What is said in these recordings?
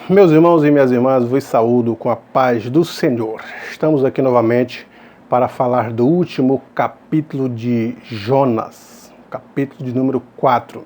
Meus irmãos e minhas irmãs, vos saúdo com a paz do Senhor. Estamos aqui novamente para falar do último capítulo de Jonas, capítulo de número 4.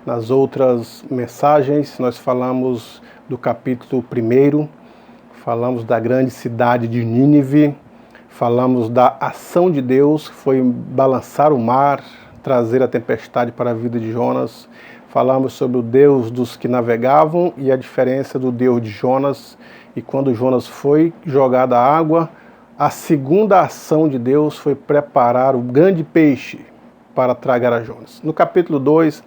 Nas outras mensagens nós falamos do capítulo 1, falamos da grande cidade de Nínive, falamos da ação de Deus, que foi balançar o mar, trazer a tempestade para a vida de Jonas. Falamos sobre o Deus dos que navegavam e a diferença do Deus de Jonas. E quando Jonas foi jogado à água, a segunda ação de Deus foi preparar o grande peixe para tragar a Jonas. No capítulo 2,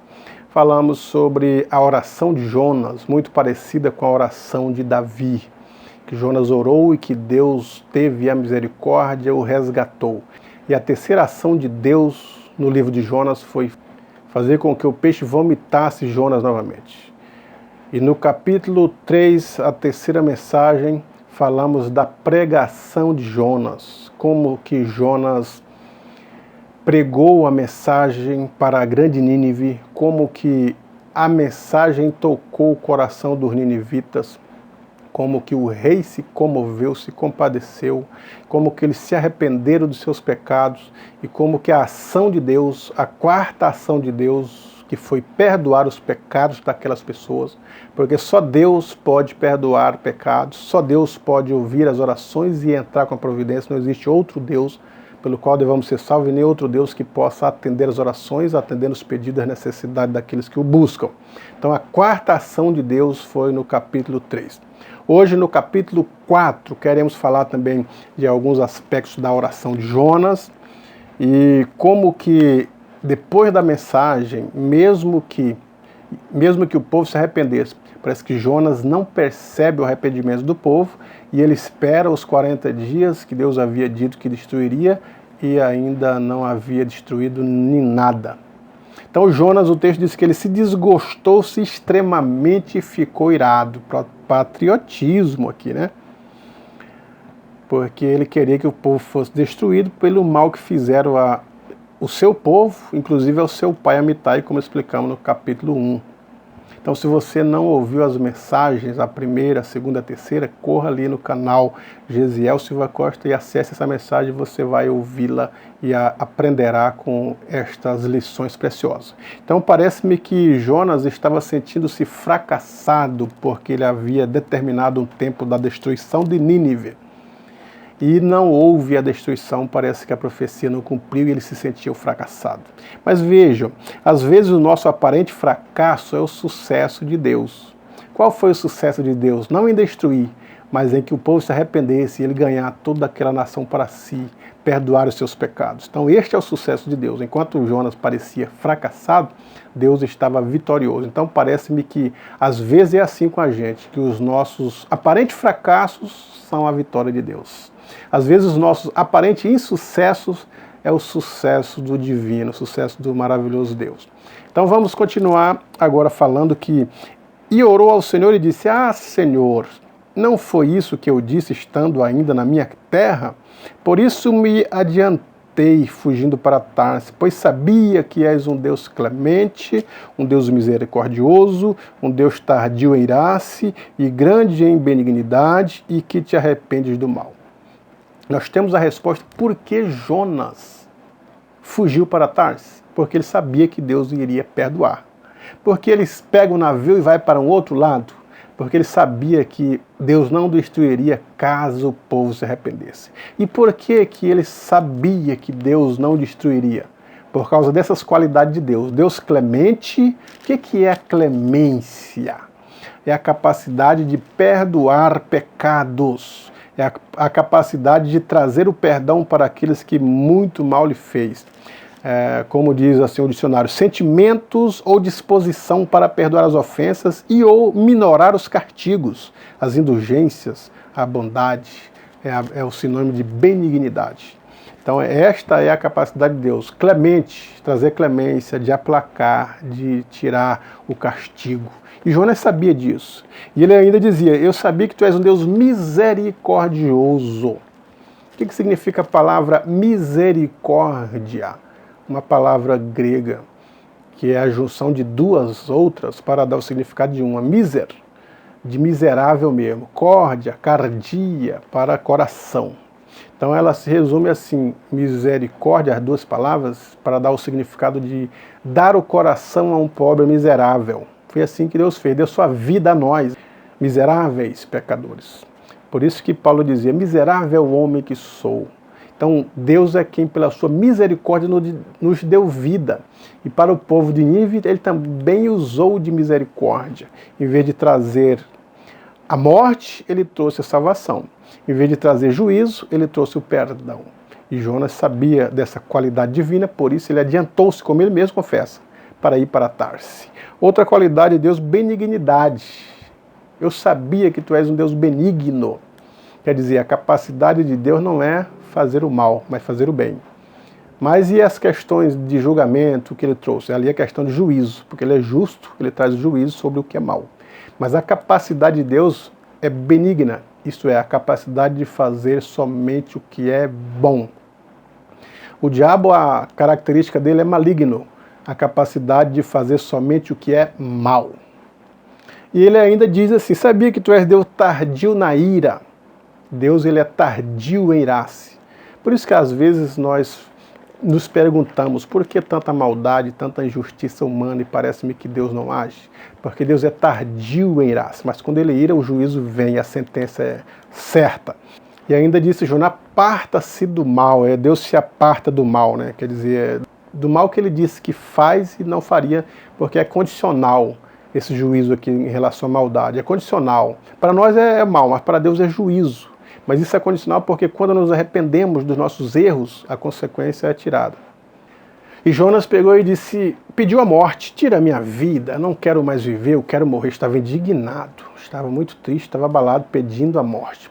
falamos sobre a oração de Jonas, muito parecida com a oração de Davi, que Jonas orou e que Deus teve a misericórdia e o resgatou. E a terceira ação de Deus no livro de Jonas foi fazer com que o peixe vomitasse Jonas novamente. E no capítulo 3, a terceira mensagem, falamos da pregação de Jonas, como que Jonas pregou a mensagem para a grande Nínive, como que a mensagem tocou o coração dos ninivitas, como que o rei se comoveu, se compadeceu, como que eles se arrependeram dos seus pecados e como que a ação de Deus, a quarta ação de Deus, que foi perdoar os pecados daquelas pessoas, porque só Deus pode perdoar pecados, só Deus pode ouvir as orações e entrar com a providência, não existe outro Deus pelo qual devamos ser salvos e nem outro Deus que possa atender as orações, atender os pedidos e as necessidades daqueles que o buscam. Então a quarta ação de Deus foi no capítulo 3. Hoje, no capítulo 4, queremos falar também de alguns aspectos da oração de Jonas e como que, depois da mensagem, mesmo que o povo se arrependesse, parece que Jonas não percebe o arrependimento do povo e ele espera os 40 dias que Deus havia dito que destruiria e ainda não havia destruído nem nada. Então Jonas, o texto diz que ele se desgostou-se extremamente e ficou irado. Patriotismo aqui, né? Porque ele queria que o povo fosse destruído pelo mal que fizeram o seu povo, inclusive ao seu pai Amitai, como explicamos no capítulo 1. Então, se você não ouviu as mensagens, a primeira, a segunda, a terceira, corra ali no canal Gesiel Silva Costa e acesse essa mensagem, você vai ouvi-la e aprenderá com estas lições preciosas. Então, parece-me que Jonas estava sentindo-se fracassado porque ele havia determinado um tempo da destruição de Nínive. E não houve a destruição, parece que a profecia não cumpriu e ele se sentiu fracassado. Mas vejam, às vezes o nosso aparente fracasso é o sucesso de Deus. Qual foi o sucesso de Deus? Não em destruir, mas em que o povo se arrependesse e ele ganhar toda aquela nação para si, perdoar os seus pecados. Então este é o sucesso de Deus. Enquanto Jonas parecia fracassado, Deus estava vitorioso. Então parece-me que às vezes é assim com a gente, que os nossos aparentes fracassos são a vitória de Deus. Às vezes os nossos aparentes insucessos é o sucesso do divino, o sucesso do maravilhoso Deus. Então vamos continuar agora falando que e orou ao Senhor e disse: Senhor, não foi isso que eu disse estando ainda na minha terra? Por isso me adiantei fugindo para Tarsis, pois sabia que és um Deus clemente, um Deus misericordioso, um Deus tardio em irar-se e grande em benignidade e que te arrependes do mal. Nós temos a resposta por que Jonas fugiu para Tarsis. Porque ele sabia que Deus iria perdoar. Porque ele pega o navio e vai para um outro lado. Porque ele sabia que Deus não destruiria caso o povo se arrependesse. E por que ele sabia que Deus não destruiria? Por causa dessas qualidades de Deus. Deus clemente, o que é a clemência? É a capacidade de perdoar pecados. É a capacidade de trazer o perdão para aqueles que muito mal lhe fez. Como diz assim o dicionário, sentimentos ou disposição para perdoar as ofensas e ou minorar os castigos, as indulgências, a bondade, é o sinônimo de benignidade. Então esta é a capacidade de Deus, clemente, trazer clemência, de aplacar, de tirar o castigo. E Jonas sabia disso. E ele ainda dizia: eu sabia que tu és um Deus misericordioso. O que significa a palavra misericórdia? Uma palavra grega, que é a junção de duas outras para dar o significado de uma. Miser de miserável mesmo. Córdia, cardia, para coração. Então ela se resume assim, misericórdia, as duas palavras, para dar o significado de dar o coração a um pobre miserável. Foi assim que Deus fez, deu sua vida a nós, miseráveis pecadores. Por isso que Paulo dizia, miserável homem que sou. Então Deus é quem pela sua misericórdia nos deu vida. E para o povo de Nínive ele também usou de misericórdia. Em vez de trazer a morte, ele trouxe a salvação. Em vez de trazer juízo, ele trouxe o perdão. E Jonas sabia dessa qualidade divina, por isso ele adiantou-se, como ele mesmo confessa, para ir para Tarse. Outra qualidade de Deus, benignidade. Eu sabia que tu és um Deus benigno. Quer dizer, a capacidade de Deus não é fazer o mal, mas fazer o bem. Mas e as questões de julgamento que ele trouxe? Ali é a questão de juízo, porque ele é justo, ele traz juízo sobre o que é mal. Mas a capacidade de Deus é benigna, isto é, a capacidade de fazer somente o que é bom. O diabo, a característica dele é maligno, a capacidade de fazer somente o que é mal. E ele ainda diz assim, sabia que tu és Deus tardio na ira? Deus ele é tardio em irar-se. Por isso que às vezes nós nos perguntamos por que tanta maldade, tanta injustiça humana e parece-me que Deus não age? Porque Deus é tardio em irar-se, mas quando ele ira, o juízo vem, a sentença é certa. E ainda disse Jonas, aparta-se do mal, Deus se aparta do mal, né? Quer dizer, do mal que ele disse que faz e não faria, porque é condicional esse juízo aqui em relação à maldade, é condicional. Para nós é mal, mas para Deus é juízo. Mas isso é condicional porque quando nos arrependemos dos nossos erros, a consequência é tirada. E Jonas pegou e disse, pediu a morte, tira a minha vida, não quero mais viver, eu quero morrer. Estava indignado, estava muito triste, estava abalado, pedindo a morte.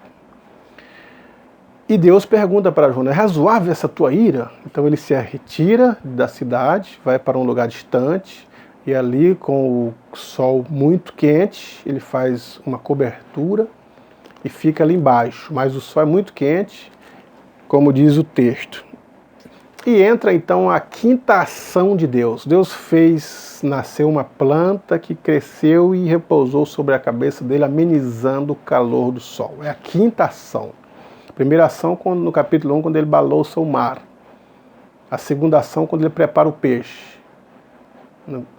E Deus pergunta para Jonas, é razoável essa tua ira? Então ele se retira da cidade, vai para um lugar distante, e ali com o sol muito quente, ele faz uma cobertura, e fica ali embaixo, mas o sol é muito quente, como diz o texto. E entra então a quinta ação de Deus. Deus fez nascer uma planta que cresceu e repousou sobre a cabeça dele, amenizando o calor do sol. É a quinta ação. A primeira ação no capítulo 1, quando ele balouça o mar. A segunda ação, quando ele prepara o peixe,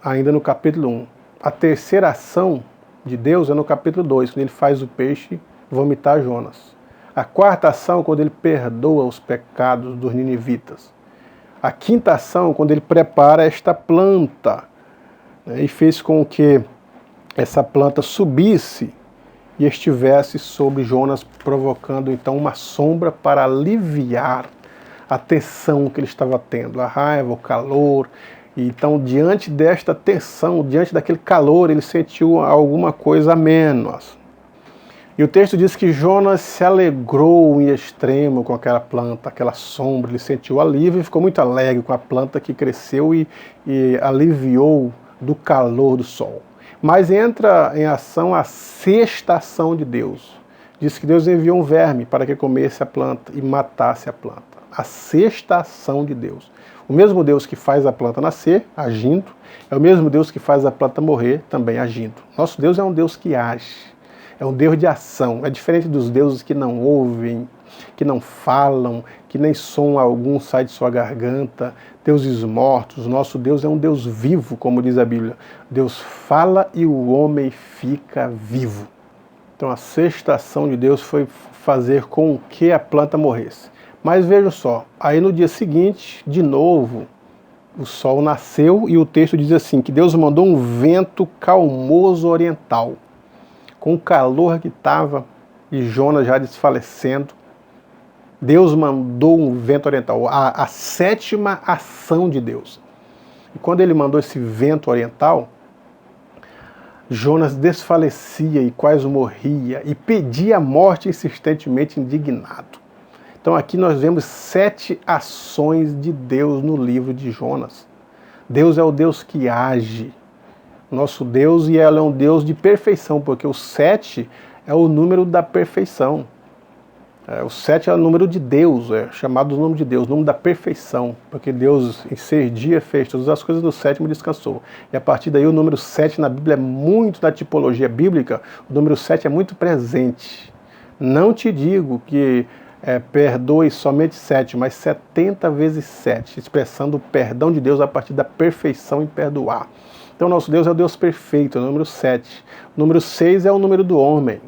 ainda no capítulo 1. A terceira ação de Deus é no capítulo 2, quando ele faz o peixe vomitar Jonas. A quarta ação, quando ele perdoa os pecados dos ninivitas. A quinta ação, quando ele prepara esta planta, né, e fez com que essa planta subisse e estivesse sobre Jonas, provocando então uma sombra para aliviar a tensão que ele estava tendo, a raiva, o calor. E então, diante desta tensão, diante daquele calor, ele sentiu alguma coisa a menos. E o texto diz que Jonas se alegrou em extremo com aquela planta, aquela sombra, ele sentiu alívio e ficou muito alegre com a planta que cresceu e aliviou do calor do sol. Mas entra em ação a sexta ação de Deus. Diz que Deus enviou um verme para que comesse a planta e matasse a planta. A sexta ação de Deus. O mesmo Deus que faz a planta nascer, agindo, é o mesmo Deus que faz a planta morrer, também agindo. Nosso Deus é um Deus que age. É um Deus de ação, é diferente dos deuses que não ouvem, que não falam, que nem som algum sai de sua garganta, deuses mortos. Nosso Deus é um Deus vivo, como diz a Bíblia. Deus fala e o homem fica vivo. Então a sexta ação de Deus foi fazer com que a planta morresse. Mas vejam só, aí no dia seguinte, de novo, o sol nasceu e o texto diz assim, que Deus mandou um vento calmoso oriental. Com o calor que estava e Jonas já desfalecendo, Deus mandou um vento oriental, a sétima ação de Deus. E quando ele mandou esse vento oriental, Jonas desfalecia e quase morria e pedia a morte insistentemente, indignado. Então aqui nós vemos 7 ações de Deus no livro de Jonas. Deus é o Deus que age. Nosso Deus, e ela é um Deus de perfeição, porque o 7 é o número da perfeição. O 7 é o número de Deus, é chamado o número de Deus, o número da perfeição, porque Deus em 6 dias fez todas as coisas, no 7º descansou. E a partir daí o número 7 na Bíblia é muito, na tipologia bíblica, o número 7 é muito presente. Não te digo que perdoe somente 7, mas 70 vezes 7, expressando o perdão de Deus a partir da perfeição em perdoar. Então nosso Deus é o Deus perfeito, é o número 7. O número 6 é o número do homem.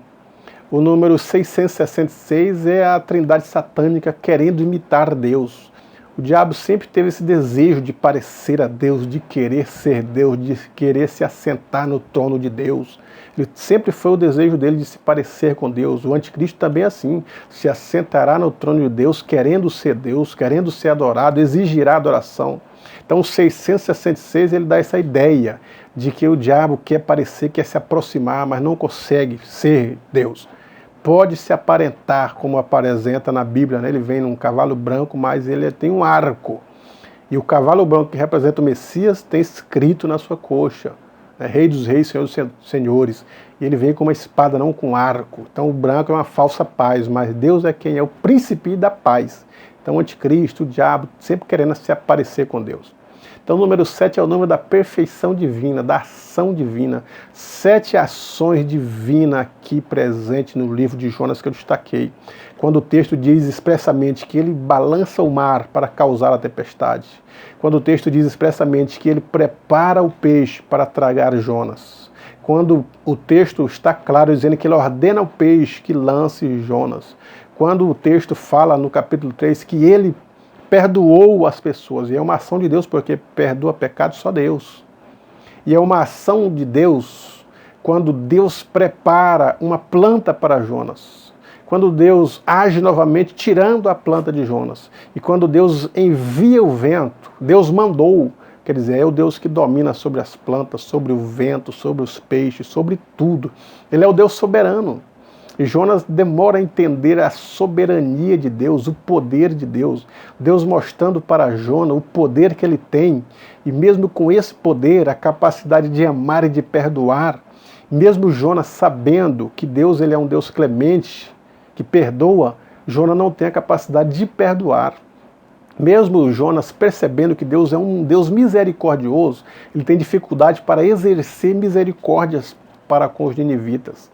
O número 666 é a trindade satânica querendo imitar Deus. O diabo sempre teve esse desejo de parecer a Deus, de querer ser Deus, de querer se assentar no trono de Deus. Ele sempre foi o desejo dele de se parecer com Deus. O anticristo também é assim, se assentará no trono de Deus, querendo ser Deus, querendo ser adorado, exigirá adoração. Então o 666 ele dá essa ideia de que o diabo quer parecer, quer se aproximar, mas não consegue ser Deus. Pode se aparentar como apresenta na Bíblia, né? Ele vem num cavalo branco, mas ele tem um arco. E o cavalo branco que representa o Messias tem escrito na sua coxa, né? Rei dos reis, Senhor dos senhores. E ele vem com uma espada, não com arco. Então o branco é uma falsa paz, mas Deus é quem é o príncipe da paz. Então o anticristo, o diabo, sempre querendo se aparecer com Deus. Então o número 7 é o número da perfeição divina, da ação divina. 7 ações divinas aqui presentes no livro de Jonas que eu destaquei. Quando o texto diz expressamente que ele balança o mar para causar a tempestade. Quando o texto diz expressamente que ele prepara o peixe para tragar Jonas. Quando o texto está claro dizendo que ele ordena ao peixe que lance Jonas. Quando o texto fala no capítulo 3 que ele perdoou as pessoas, e é uma ação de Deus, porque perdoa pecado só Deus. E é uma ação de Deus quando Deus prepara uma planta para Jonas. Quando Deus age novamente tirando a planta de Jonas. E quando Deus envia o vento, Deus mandou, quer dizer, é o Deus que domina sobre as plantas, sobre o vento, sobre os peixes, sobre tudo. Ele é o Deus soberano. E Jonas demora a entender a soberania de Deus, o poder de Deus. Deus mostrando para Jonas o poder que ele tem. E mesmo com esse poder, a capacidade de amar e de perdoar, mesmo Jonas sabendo que Deus ele é um Deus clemente, que perdoa, Jonas não tem a capacidade de perdoar. Mesmo Jonas percebendo que Deus é um Deus misericordioso, ele tem dificuldade para exercer misericórdias para com os ninivitas.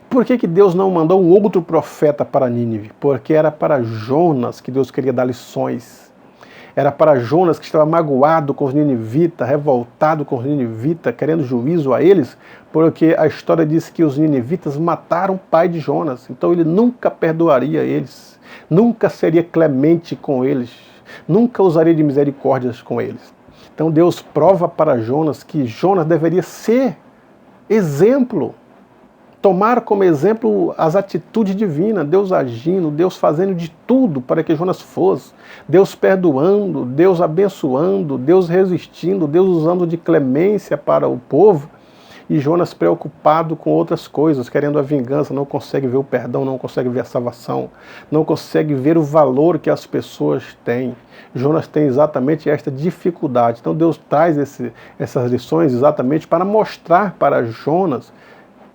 Por que Deus não mandou um outro profeta para Nínive? Porque era para Jonas que Deus queria dar lições. Era para Jonas que estava magoado com os ninivitas, revoltado com os ninivitas, querendo juízo a eles, porque a história diz que os ninivitas mataram o pai de Jonas. Então ele nunca perdoaria eles, nunca seria clemente com eles, nunca usaria de misericórdias com eles. Então Deus prova para Jonas que Jonas deveria ser exemplo, tomar como exemplo as atitudes divinas, Deus agindo, Deus fazendo de tudo para que Jonas fosse, Deus perdoando, Deus abençoando, Deus resistindo, Deus usando de clemência para o povo, e Jonas preocupado com outras coisas, querendo a vingança, não consegue ver o perdão, não consegue ver a salvação, não consegue ver o valor que as pessoas têm. Jonas tem exatamente esta dificuldade. Então Deus traz essas lições exatamente para mostrar para Jonas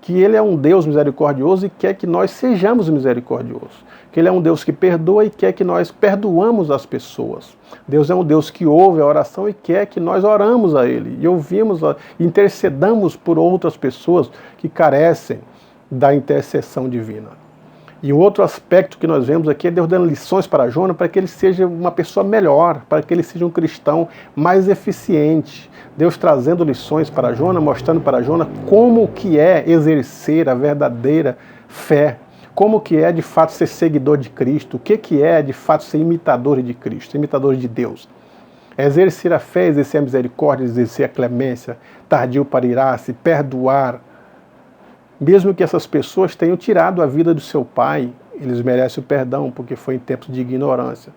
que ele é um Deus misericordioso e quer que nós sejamos misericordiosos. Que ele é um Deus que perdoa e quer que nós perdoamos as pessoas. Deus é um Deus que ouve a oração e quer que nós oramos a ele. E ouvimos, intercedamos por outras pessoas que carecem da intercessão divina. E o outro aspecto que nós vemos aqui é Deus dando lições para Jonas para que ele seja uma pessoa melhor, para que ele seja um cristão mais eficiente. Deus trazendo lições para Jonas, mostrando para Jonas como que é exercer a verdadeira fé, como que é de fato ser seguidor de Cristo, o que é de fato ser imitador de Cristo, imitador de Deus. É exercer a fé, exercer a misericórdia, exercer a clemência, tardio para irar-se, perdoar. Mesmo que essas pessoas tenham tirado a vida do seu pai, eles merecem o perdão, porque foi em tempos de ignorância.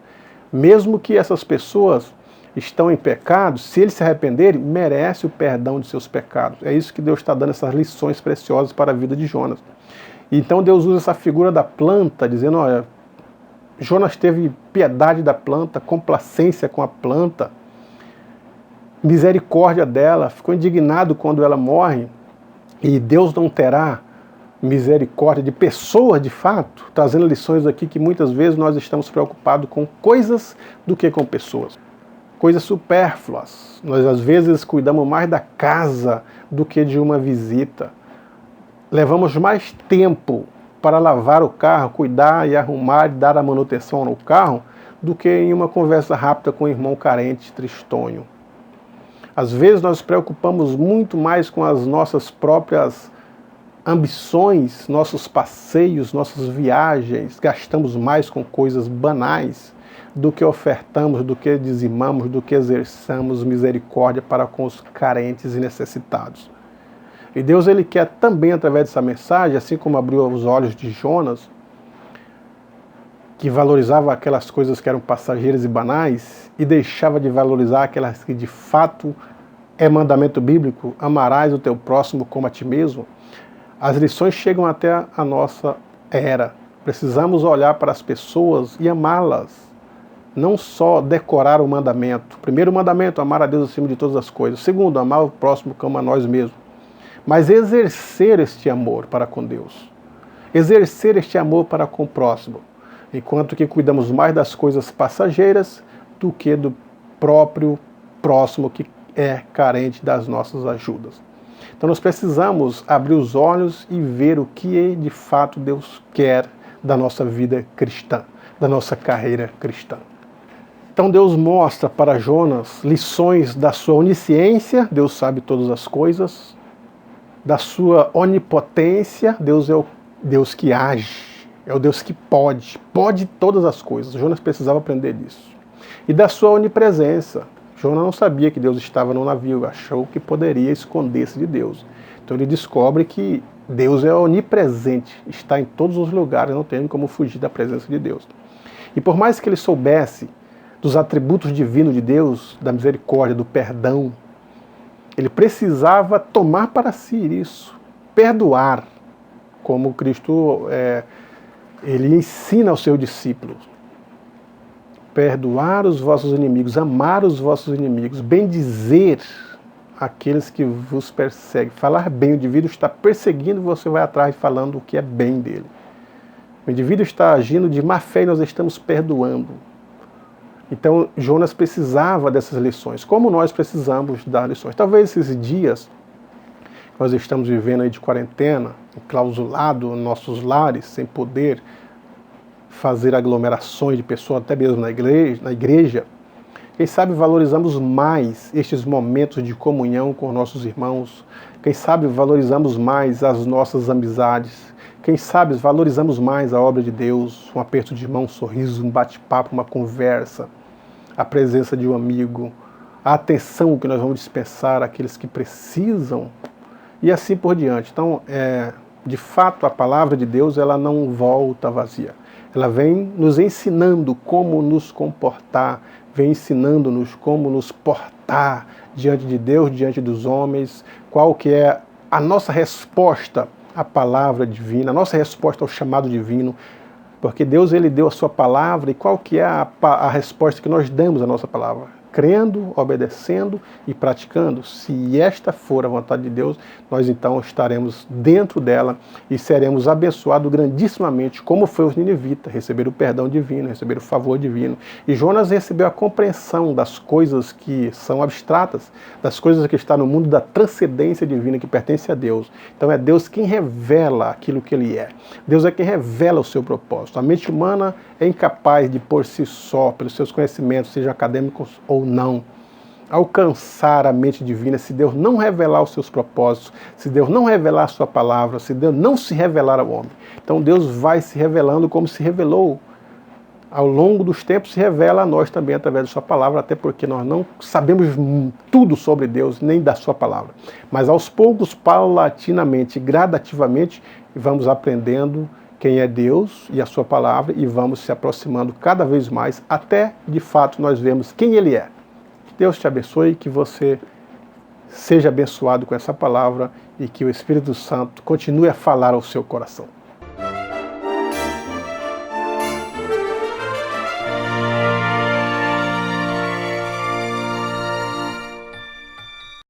Mesmo que essas pessoas estão em pecado, se eles se arrependerem, merece o perdão de seus pecados. É isso que Deus está dando, essas lições preciosas para a vida de Jonas. Então Deus usa essa figura da planta, dizendo, olha, Jonas teve piedade da planta, complacência com a planta, misericórdia dela, ficou indignado quando ela morre, e Deus não terá misericórdia de pessoas de fato, trazendo lições aqui que muitas vezes nós estamos preocupados com coisas do que com pessoas. Coisas supérfluas. Nós às vezes cuidamos mais da casa do que de uma visita. Levamos mais tempo para lavar o carro, cuidar e arrumar e dar a manutenção no carro do que em uma conversa rápida com um irmão carente, tristonho. Às vezes nós nos preocupamos muito mais com as nossas próprias ambições, nossos passeios, nossas viagens, gastamos mais com coisas banais do que ofertamos, do que dizimamos, do que exerçamos misericórdia para com os carentes e necessitados. E Deus ele quer também, através dessa mensagem, assim como abriu os olhos de Jonas, que valorizava aquelas coisas que eram passageiras e banais e deixava de valorizar aquelas que de fato é mandamento bíblico, amarás o teu próximo como a ti mesmo. As lições chegam até a nossa era. Precisamos olhar para as pessoas e amá-las. Não só decorar o mandamento. Primeiro mandamento, amar a Deus acima de todas as coisas. Segundo, amar o próximo como a nós mesmos. Mas exercer este amor para com Deus. Exercer este amor para com o próximo. Enquanto que cuidamos mais das coisas passageiras do que do próprio próximo que é carente das nossas ajudas. Então nós precisamos abrir os olhos e ver o que de fato Deus quer da nossa vida cristã, da nossa carreira cristã. Então Deus mostra para Jonas lições da sua onisciência, Deus sabe todas as coisas, da sua onipotência, Deus é o Deus que age, é o Deus que pode todas as coisas. Jonas precisava aprender disso. E da sua onipresença. Jonas não sabia que Deus estava no navio, achou que poderia esconder-se de Deus. Então ele descobre que Deus é onipresente, está em todos os lugares, não tem como fugir da presença de Deus. E por mais que ele soubesse dos atributos divinos de Deus, da misericórdia, do perdão, ele precisava tomar para si isso, perdoar, como Cristo ele ensina aos seus discípulos. Perdoar os vossos inimigos, amar os vossos inimigos, bendizer aqueles que vos perseguem. Falar bem, o indivíduo está perseguindo, você vai atrás falando o que é bem dele. O indivíduo está agindo de má fé e nós estamos perdoando. Então Jonas precisava dessas lições, como nós precisamos dar lições. Talvez esses dias que nós estamos vivendo aí de quarentena, enclausulado nos nossos lares, sem poder fazer aglomerações de pessoas, até mesmo na igreja, quem sabe valorizamos mais estes momentos de comunhão com nossos irmãos, quem sabe valorizamos mais as nossas amizades, quem sabe valorizamos mais a obra de Deus, um aperto de mão, um sorriso, um bate-papo, uma conversa, a presença de um amigo, a atenção que nós vamos dispensar àqueles que precisam, e assim por diante. Então, de fato, a palavra de Deus ela não volta vazia. Ela vem nos ensinando como nos comportar, vem ensinando-nos como nos portar diante de Deus, diante dos homens, qual que é a nossa resposta à palavra divina, a nossa resposta ao chamado divino, porque Deus ele deu a sua palavra e qual que é a resposta que nós damos à nossa palavra? Crendo, obedecendo e praticando. Se esta for a vontade de Deus, nós então estaremos dentro dela e seremos abençoados grandissimamente, como foi os ninivitas, receberam o perdão divino, receberam o favor divino. E Jonas recebeu a compreensão das coisas que são abstratas, das coisas que estão no mundo da transcendência divina que pertence a Deus. Então é Deus quem revela aquilo que ele é. Deus é quem revela o seu propósito. A mente humana é incapaz de por si só, pelos seus conhecimentos, sejam acadêmicos ou não, alcançar a mente divina se Deus não revelar os seus propósitos, se Deus não revelar a sua palavra, se Deus não se revelar ao homem. Então Deus vai se revelando como se revelou. Ao longo dos tempos se revela a nós também através da sua palavra, até porque nós não sabemos tudo sobre Deus, nem da sua palavra. Mas aos poucos, paulatinamente, gradativamente, vamos aprendendo quem é Deus e a sua palavra e vamos se aproximando cada vez mais até, de fato, nós vemos quem Ele é. Que Deus te abençoe, que você seja abençoado com essa palavra e que o Espírito Santo continue a falar ao seu coração.